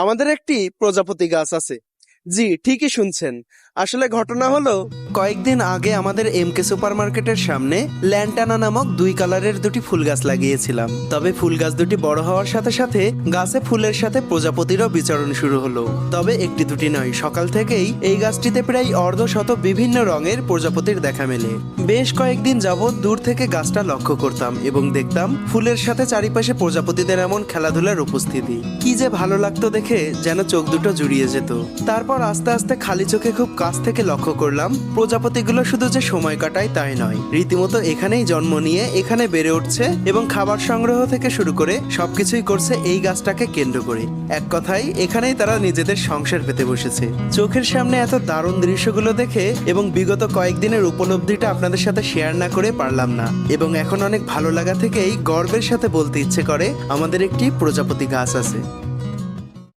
আমাদের একটি প্রজাপতি গাছ আছে। জি, ঠিকই শুনছেন। আসলে ঘটনা হলো, কয়েকদিন আগে আমাদের এমকে সুপারমার্কেটের সামনে ল্যান্টানা নামক 2 কালারের দুটি ফুল গাছ লাগিয়েছিলাম। তবে ফুল গাছ দুটি বড় হওয়ার সাথে সাথে গাছে ফুলের সাথে প্রজাপতিরও বিচরণ শুরু হলো। তবে একটি দুটি নয়, সকাল থেকেই এই গাছটিতে প্রায় অর্ধশত বিভিন্ন রঙের প্রজাপতির দেখা মেলে। বেশ কয়েকদিন যাবৎ দূর থেকে গাছটা লক্ষ্য করতাম এবং দেখতাম ফুলের সাথে চারিপাশে প্রজাপতিদের এমন খেলাধুলার উপস্থিতি। কি যে ভালো লাগতো দেখে, যেন চোখ দুটো জুড়িয়ে যেত। তারপর আস্তে আস্তে খালি চোখে খুব কাছ থেকে লক্ষ্য করলাম, প্রজাপতিগুলো শুধু যে সময় কাটায় তাই নয়, রীতিমতো এখানেই জন্ম নিয়ে এখানে বেড়ে উঠছে এবং খাবার সংগ্রহ থেকে শুরু করে সবকিছুই করছে এই গাছটাকে কেন্দ্র করে। এক কথায় এখানেই তারা নিজেদের সংসার পেতে বসেছে। চোখের সামনে এত দারুণ দৃশ্যগুলো দেখে এবং বিগত কয়েকদিনের উপলব্ধিটা আপনাদের সাথে শেয়ার না করে পারলাম না, এবং এখন অনেক ভালো লাগা থেকেই গর্বের সাথে বলতে ইচ্ছে করে আমাদের একটি প্রজাপতি গাছ আছে।